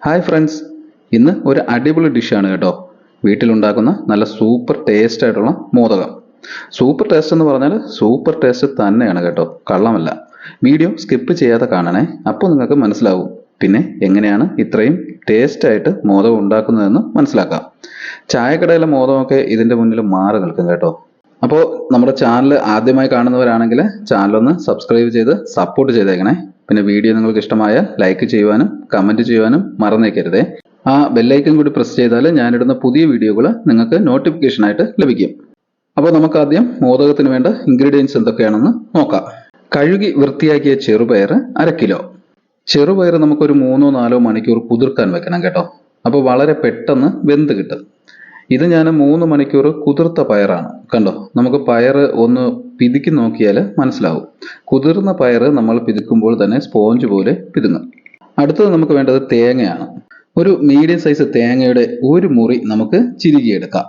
Hi friends, ഇന്ന് ഒരു അടിപൊളി ഡിഷാണ് കേട്ടോ. വീട്ടിലുണ്ടാക്കുന്ന നല്ല സൂപ്പർ ടേസ്റ്റ് ആയിട്ടുള്ള മോദകം. സൂപ്പർ ടേസ്റ്റ് എന്ന് പറഞ്ഞാൽ സൂപ്പർ ടേസ്റ്റ് തന്നെയാണ് കേട്ടോ, കള്ളമല്ല. വീഡിയോ സ്കിപ്പ് ചെയ്യാതെ കാണണേ, അപ്പോൾ നിങ്ങൾക്ക് മനസ്സിലാവും പിന്നെ എങ്ങനെയാണ് ഇത്രയും ടേസ്റ്റ് ആയിട്ട് മോദകം ഉണ്ടാക്കുന്നതെന്ന് മനസ്സിലാക്കാം. ചായക്കടയിലെ മോദകമൊക്കെ ഇതിൻ്റെ മുന്നിൽ മാറി നിൽക്കും കേട്ടോ. അപ്പോൾ നമ്മുടെ ചാനൽ ആദ്യമായി കാണുന്നവരാണെങ്കിൽ ചാനലൊന്ന് സബ്സ്ക്രൈബ് ചെയ്ത് സപ്പോർട്ട് ചെയ്തേക്കണേ. പിന്നെ വീഡിയോ നിങ്ങൾക്ക് ഇഷ്ടമായാൽ ലൈക്ക് ചെയ്യുവാനും കമൻറ്റ് ചെയ്യുവാനും മറന്നേക്കരുതേ. ആ ബെല്ലൈക്കൻ കൂടി പ്രസ് ചെയ്താൽ ഞാനിടുന്ന പുതിയ വീഡിയോകൾ നിങ്ങൾക്ക് നോട്ടിഫിക്കേഷനായിട്ട് ലഭിക്കും. അപ്പോൾ നമുക്ക് ആദ്യം മോദകത്തിന് വേണ്ട ഇൻഗ്രീഡിയൻസ് എന്തൊക്കെയാണെന്ന് നോക്കാം. കഴുകി വൃത്തിയാക്കിയ ചെറുപയർ 1/2 കിലോ. ചെറുപയർ നമുക്കൊരു 3-4 മണിക്കൂർ കുതിർക്കാൻ വെക്കണം കേട്ടോ. അപ്പോൾ വളരെ പെട്ടെന്ന് വെന്ത് കിട്ടും. ഇത് ഞാൻ 3 മണിക്കൂർ കുതിർത്ത പയറാണ്. കണ്ടോ, നമുക്ക് പയർ ഒന്ന് പിതുക്കി നോക്കിയാൽ മനസ്സിലാവും. കുതിർന്ന പയർ നമ്മൾ പിതുക്കുമ്പോൾ തന്നെ സ്പോഞ്ച് പോലെ പിതുങ്ങും. അടുത്തത് നമുക്ക് വേണ്ടത് തേങ്ങയാണ്. ഒരു മീഡിയം സൈസ് തേങ്ങയുടെ 1 മുറി നമുക്ക് ചിരുകിയെടുക്കാം.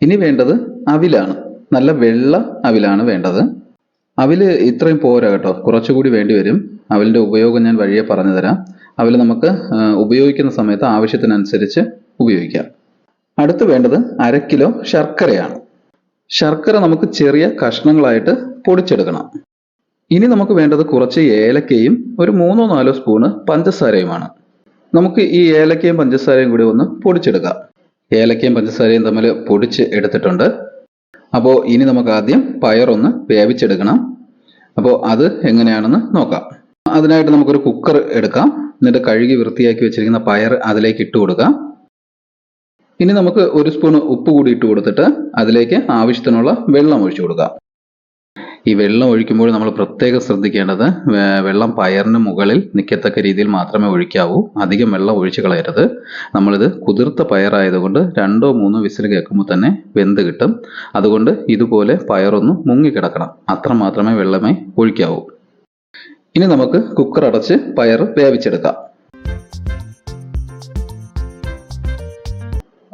ഇനി വേണ്ടത് അവിലാണ്. നല്ല വെള്ള അവിലാണ് വേണ്ടത്. അവില് ഇത്രയും പോരാ കേട്ടോ, കുറച്ചുകൂടി വേണ്ടി വരും. അവിലിൻ്റെ ഉപയോഗം ഞാൻ വഴിയെ പറഞ്ഞു തരാം. അവില് നമുക്ക് ഉപയോഗിക്കുന്ന സമയത്ത് ആവശ്യത്തിനനുസരിച്ച് ഉപയോഗിക്കാം. അടുത്ത് വേണ്ടത് 1/2 കിലോ ശർക്കരയാണ്. ശർക്കര നമുക്ക് ചെറിയ കഷ്ണങ്ങളായിട്ട് പൊടിച്ചെടുക്കണം. ഇനി നമുക്ക് വേണ്ടത് കുറച്ച് ഏലക്കയും ഒരു 3-4 സ്പൂണ് പഞ്ചസാരയുമാണ്. നമുക്ക് ഈ ഏലക്കയും പഞ്ചസാരയും കൂടി ഒന്ന് പൊടിച്ചെടുക്കാം. ഏലക്കയും പഞ്ചസാരയും തമ്മിൽ പൊടിച്ച് എടുത്തിട്ടുണ്ട്. അപ്പോൾ ഇനി നമുക്ക് ആദ്യം പയറൊന്ന് വേവിച്ചെടുക്കണം. അപ്പോൾ അത് എങ്ങനെയാണെന്ന് നോക്കാം. അതിനായിട്ട് നമുക്കൊരു കുക്കർ എടുക്കാം. എന്നിട്ട് കഴുകി വൃത്തിയാക്കി വെച്ചിരിക്കുന്ന പയർ അതിലേക്ക് ഇട്ട് കൊടുക്കാം. ഇനി നമുക്ക് 1 സ്പൂൺ ഉപ്പ് കൂടി ഇട്ട് കൊടുത്തിട്ട് അതിലേക്ക് ആവശ്യത്തിനുള്ള വെള്ളം ഒഴിച്ചു കൊടുക്കാം. ഈ വെള്ളം ഒഴിക്കുമ്പോൾ നമ്മൾ പ്രത്യേകം ശ്രദ്ധിക്കേണ്ടത് വെള്ളം പയറിന് മുകളിൽ നിൽക്കത്തക്ക രീതിയിൽ മാത്രമേ ഒഴിക്കാവൂ. അധികം വെള്ളം ഒഴിച്ച് കളയരുത്. നമ്മളിത് കുതിർത്ത പയറായതുകൊണ്ട് 2-3 വിസിൽ കേൾക്കുമ്പോൾ തന്നെ വെന്ത് കിട്ടും. അതുകൊണ്ട് ഇതുപോലെ പയറൊന്ന് മുങ്ങിക്കിടക്കണം, അത്ര മാത്രമേ വെള്ളമേ ഒഴിക്കാവൂ. ഇനി നമുക്ക് കുക്കർ അടച്ച് പയർ വേവിച്ചെടുക്കാം.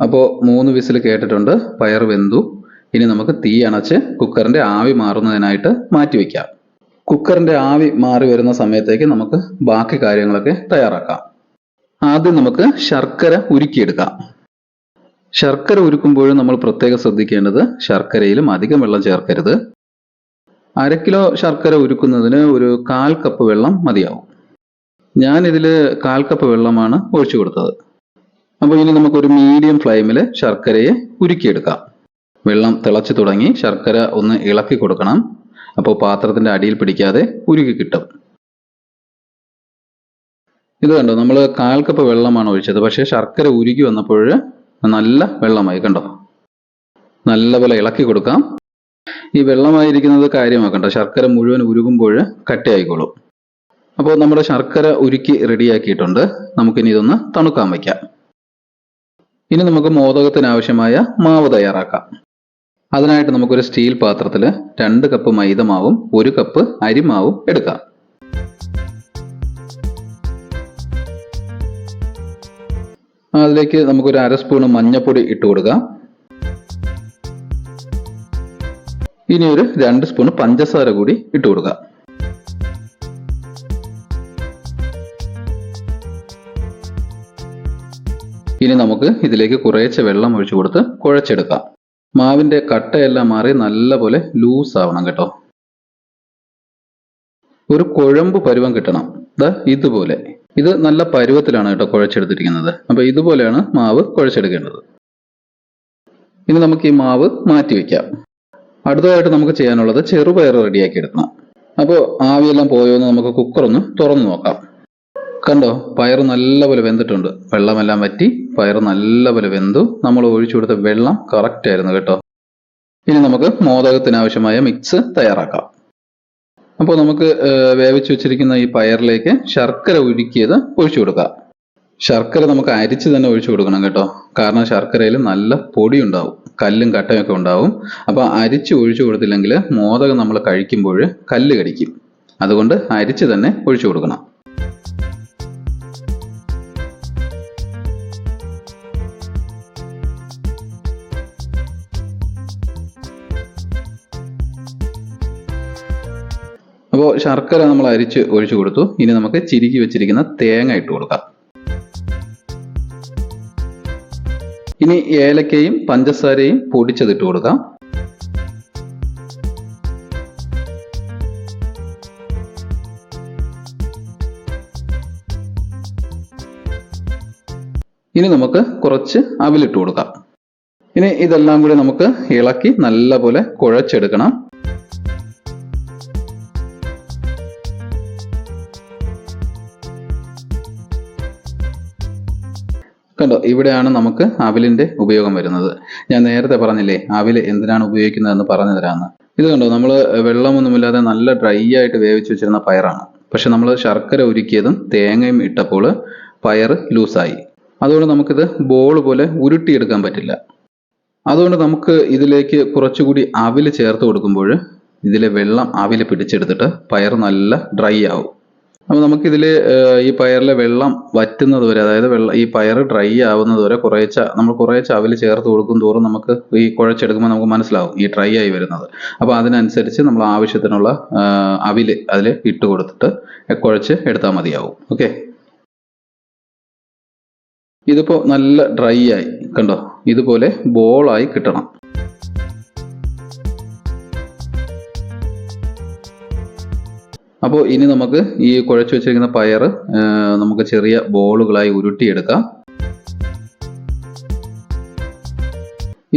അപ്പോൾ 3 വിസിൽ കേട്ടിട്ടുണ്ട്, പയർ വെന്തു. ഇനി നമുക്ക് തീ അണച്ച് കുക്കറിൻ്റെ ആവി മാറുന്നതിനായിട്ട് മാറ്റി വയ്ക്കാം. കുക്കറിൻ്റെ ആവി മാറി വരുന്ന സമയത്തേക്ക് നമുക്ക് ബാക്കി കാര്യങ്ങളൊക്കെ തയ്യാറാക്കാം. ആദ്യം നമുക്ക് ശർക്കര ഉരുക്കിയെടുക്കാം. ശർക്കര ഉരുക്കുമ്പോഴും നമ്മൾ പ്രത്യേകം ശ്രദ്ധിക്കേണ്ടത് ശർക്കരയിലും അധികം വെള്ളം ചേർക്കരുത്. 1/2 കിലോ ശർക്കര ഉരുക്കുന്നതിന് ഒരു 1/4 കപ്പ് വെള്ളം മതിയാവും. ഞാനിതിൽ 1/4 കപ്പ് വെള്ളമാണ് ഒഴിച്ചു കൊടുത്തത്. അപ്പോൾ ഇനി നമുക്കൊരു മീഡിയം ഫ്ലെയിമിൽ ശർക്കരയെ ഉരുക്കിയെടുക്കാം. വെള്ളം തിളച്ച് തുടങ്ങി. ശർക്കര ഒന്ന് ഇളക്കി കൊടുക്കണം. അപ്പോൾ പാത്രത്തിൻ്റെ അടിയിൽ പിടിക്കാതെ ഉരുക്കി കിട്ടും. ഇത് കണ്ടോ, നമ്മൾ 1/4 കപ്പ് വെള്ളമാണ് ഒഴിച്ചത്. പക്ഷേ ശർക്കര ഉരുക്കി വന്നപ്പോൾ നല്ല വെള്ളമായി. കണ്ടോ, നല്ലപോലെ ഇളക്കി കൊടുക്കാം. ഈ വെള്ളമായിരിക്കുന്നത് കാര്യമാക്കണ്ട, ശർക്കര മുഴുവൻ ഉരുകുമ്പോൾ കട്ടയായിക്കോളും. അപ്പോൾ നമ്മുടെ ശർക്കര ഉരുക്കി റെഡിയാക്കിയിട്ടുണ്ട്. നമുക്കിനി ഇതൊന്ന് തണുക്കാൻ വയ്ക്കാം. ഇനി നമുക്ക് മോദകത്തിന് ആവശ്യമായ മാവ് തയ്യാറാക്കാം. അതിനായിട്ട് നമുക്കൊരു സ്റ്റീൽ പാത്രത്തിൽ 2 കപ്പ് മൈദമാവും 1 കപ്പ് അരിമാവും എടുക്കാം. അതിലേക്ക് നമുക്കൊരു 1/2 സ്പൂൺ മഞ്ഞൾപ്പൊടി ഇട്ട് കൊടുക്കാം. ഇനി ഒരു 2 സ്പൂൺ പഞ്ചസാര കൂടി ഇട്ട് കൊടുക്കാം. ഇനി നമുക്ക് ഇതിലേക്ക് കുറേശ്ശെ വെള്ളം ഒഴിച്ചു കൊടുത്ത് കുഴച്ചെടുക്കാം. മാവിൻ്റെ കട്ടയെല്ലാം മാറി നല്ലപോലെ ലൂസ് ആവണം കേട്ടോ. ഒരു കുഴമ്പ് പരുവം കിട്ടണം. ഇതുപോലെ. ഇത് നല്ല പരുവത്തിലാണ് കേട്ടോ കുഴച്ചെടുത്തിരിക്കുന്നത്. അപ്പോൾ ഇതുപോലെയാണ് മാവ് കുഴച്ചെടുക്കേണ്ടത്. ഇനി നമുക്ക് ഈ മാവ് മാറ്റി വയ്ക്കാം. അടുത്തതായിട്ട് നമുക്ക് ചെയ്യാനുള്ളത് ചെറുപയർ റെഡിയാക്കി എടുക്കണം. അപ്പോൾ ആവിയെല്ലാം പോയോ എന്ന് നമുക്ക് കുക്കർ ഒന്ന് തുറന്നു നോക്കാം. കണ്ടോ, പയർ നല്ലപോലെ വെന്തിട്ടുണ്ട്. വെള്ളമെല്ലാം വറ്റി പയർ നല്ലപോലെ വെന്തു. നമ്മൾ ഒഴിച്ചു കൊടുത്ത വെള്ളം കറക്റ്റ് ആയിരുന്നു കേട്ടോ. ഇനി നമുക്ക് മോദകത്തിന് ആവശ്യമായ മിക്സ് തയ്യാറാക്കാം. അപ്പോൾ നമുക്ക് വേവിച്ച് വെച്ചിരിക്കുന്ന ഈ പയറിലേക്ക് ശർക്കര ഉരുക്കിയത് ഒഴിച്ചു കൊടുക്കാം. ശർക്കര നമുക്ക് അരിച്ച് തന്നെ ഒഴിച്ചു കൊടുക്കണം കേട്ടോ. കാരണം ശർക്കരയിൽ നല്ല പൊടി ഉണ്ടാവും, കല്ലും കട്ടയൊക്കെ ഉണ്ടാവും. അപ്പോൾ അരിച്ച് ഒഴിച്ചു കൊടുത്തില്ലെങ്കിൽ മോദകം നമ്മൾ കഴിക്കുമ്പോൾ കല്ല് കടിക്കും. അതുകൊണ്ട് അരിച്ച് തന്നെ ഒഴിച്ചു കൊടുക്കണം. അപ്പോൾ ശർക്കര നമ്മൾ അരിച്ച് ഒഴിച്ചു കൊടുത്തു. ഇനി നമുക്ക് ചിരുക്കി വെച്ചിരിക്കുന്ന തേങ്ങ ഇട്ട് കൊടുക്കാം. ഇനി ഏലക്കയും പഞ്ചസാരയും പൊടിച്ചതിട്ട് കൊടുക്കാം. ഇനി നമുക്ക് കുറച്ച് അവിലിട്ട് കൊടുക്കാം. ഇനി ഇതെല്ലാം കൂടി നമുക്ക് ഇളക്കി നല്ലപോലെ കുഴച്ചെടുക്കണം. കണ്ടോ, ഇവിടെയാണ് നമുക്ക് അവിലിന്റെ ഉപയോഗം വരുന്നത്. ഞാൻ നേരത്തെ പറഞ്ഞില്ലേ അവില് എന്തിനാണ് ഉപയോഗിക്കുന്നതെന്ന് പറഞ്ഞു തരാമെന്ന്. ഇത് കണ്ടോ, നമ്മൾ വെള്ളമൊന്നുമില്ലാതെ നല്ല ഡ്രൈ ആയിട്ട് വേവിച്ച് വെച്ചിരുന്ന പയറാണ്. പക്ഷെ നമ്മൾ ശർക്കര ഉരുക്കിയതും തേങ്ങയും ഇട്ടപ്പോൾ പയർ ലൂസായി. അതുകൊണ്ട് നമുക്കിത് ബോൾ പോലെ ഉരുട്ടിയെടുക്കാൻ പറ്റില്ല. അതുകൊണ്ട് നമുക്ക് ഇതിലേക്ക് കുറച്ചുകൂടി അവില് ചേർത്ത് കൊടുക്കുമ്പോൾ ഇതിലെ വെള്ളം അവില് പിടിച്ചെടുത്തിട്ട് പയർ നല്ല ഡ്രൈ ആവും. അപ്പോൾ നമുക്കിതിൽ ഈ പയറിലെ വെള്ളം വറ്റുന്നത് വരെ, അതായത് ഈ പയർ ഡ്രൈ ആവുന്നത് വരെ നമ്മൾ കുറേശ്ശെ അവില് ചേർത്ത് കൊടുക്കും തോറും നമുക്ക് ഈ കുഴച്ചെടുക്കുമ്പോൾ നമുക്ക് മനസ്സിലാവും ഈ ഡ്രൈ ആയി വരുന്നത്. അപ്പോൾ അതിനനുസരിച്ച് നമ്മൾ ആവശ്യത്തിനുള്ള അവില് അതിൽ ഇട്ട് കൊടുത്തിട്ട് കുഴച്ച് എടുത്താൽ മതിയാവും. ഓക്കെ, ഇതിപ്പോൾ നല്ല ഡ്രൈ ആയി. കണ്ടോ, ഇതുപോലെ ബോളായി കിട്ടണം. അപ്പോൾ ഇനി നമുക്ക് ഈ കുഴച്ചു വെച്ചിരിക്കുന്ന പയർ നമുക്ക് ചെറിയ ബോളുകളായി ഉരുട്ടിയെടുക്കാം.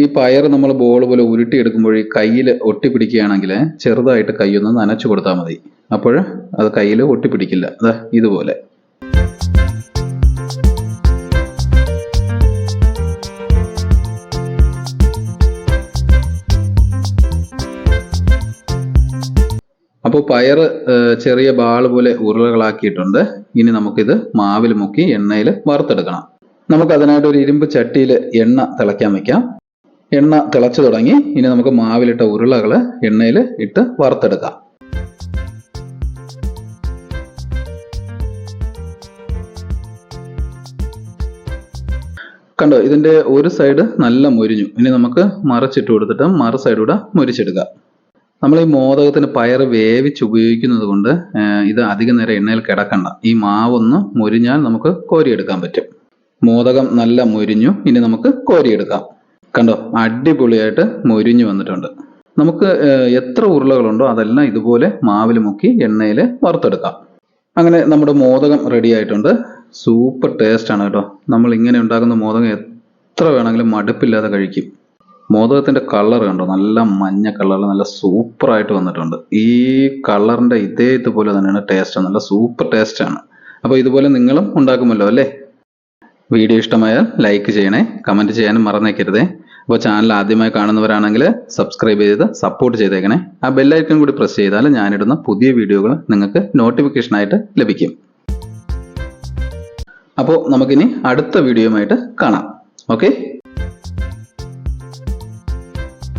ഈ പയർ നമ്മൾ ബോൾ പോലെ ഉരുട്ടിയെടുക്കുമ്പോൾ ഈ കയ്യിൽ ഒട്ടിപ്പിടിക്കുകയാണെങ്കിൽ ചെറുതായിട്ട് കൈയൊന്ന് നനച്ചു കൊടുത്താൽ മതി. അപ്പോൾ അത് കയ്യിൽ ഒട്ടിപ്പിടിക്കില്ല. അതാ ഇതുപോലെ. അപ്പോൾ പയർ ചെറിയ ബാൾ പോലെ ഉരുളകളാക്കിയിട്ടുണ്ട്. ഇനി നമുക്കിത് മാവിൽ മുക്കി എണ്ണയിൽ വറുത്തെടുക്കണം. നമുക്ക് അതിനായിട്ട് ഒരു ഇരുമ്പ് ചട്ടിയിൽ എണ്ണ തിളയ്ക്കാൻ വെക്കാം. എണ്ണ തിളച്ചു തുടങ്ങി. ഇനി നമുക്ക് മാവിലിട്ട ഉരുളകൾ എണ്ണയിൽ ഇട്ട് വറുത്തെടുക്കാം. കണ്ടോ, ഇതിന്റെ ഒരു സൈഡ് നല്ല മൊരിഞ്ഞു. ഇനി നമുക്ക് മറിച്ചിട്ട് കൊടുത്തിട്ട് മറു സൈഡൂടെ മൊരിച്ചെടുക്കാം. നമ്മൾ ഈ മോദകത്തിന് പയർ വേവിച്ച് ഉപയോഗിക്കുന്നത് കൊണ്ട് ഇത് അധികം നേരം എണ്ണയിൽ കിടക്കണ്ട. ഈ മാവൊന്ന് മൊരിഞ്ഞാൽ നമുക്ക് കോരിയെടുക്കാൻ പറ്റും. മോദകം നല്ല മൊരിഞ്ഞു. ഇനി നമുക്ക് കോരിയെടുക്കാം. കണ്ടോ, അടിപൊളിയായിട്ട് മൊരിഞ്ഞു വന്നിട്ടുണ്ട്. നമുക്ക് എത്ര ഉരുളകളുണ്ടോ അതെല്ലാം ഇതുപോലെ മാവിൽ മുക്കി എണ്ണയിൽ വറുത്തെടുക്കാം. അങ്ങനെ നമ്മുടെ മോദകം റെഡി ആയിട്ടുണ്ട്. സൂപ്പർ ടേസ്റ്റ് ആണ് കേട്ടോ. നമ്മൾ ഇങ്ങനെ ഉണ്ടാക്കുന്ന മോദകം എത്ര വേണമെങ്കിലും മടുപ്പില്ലാതെ കഴിക്കും. മോദകത്തിന്റെ കളർ കണ്ടോ, നല്ല മഞ്ഞ കളറിൽ നല്ല സൂപ്പറായിട്ട് വന്നിട്ടുണ്ട്. ഈ കളറിന്റെ ഇതുപോലെ തന്നെയാണ് ടേസ്റ്റ്. നല്ല സൂപ്പർ ടേസ്റ്റ് ആണ്. അപ്പോൾ ഇതുപോലെ നിങ്ങളും ഉണ്ടാക്കുമല്ലോ അല്ലേ? വീഡിയോ ഇഷ്ടമായാൽ ലൈക്ക് ചെയ്യണേ, കമന്റ് ചെയ്യാനും മറന്നേക്കരുതേ. അപ്പോൾ ചാനൽ ആദ്യമായി കാണുന്നവരാണെങ്കിൽ സബ്സ്ക്രൈബ് ചെയ്ത് സപ്പോർട്ട് ചെയ്തേക്കണേ. ആ ബെല്ലൈക്കൺ കൂടി പ്രസ് ചെയ്താൽ ഞാനിടുന്ന പുതിയ വീഡിയോകൾ നിങ്ങൾക്ക് നോട്ടിഫിക്കേഷനായിട്ട് ലഭിക്കും. അപ്പോൾ നമുക്കിനി അടുത്ത വീഡിയോയുമായിട്ട് കാണാം. ഓക്കെ.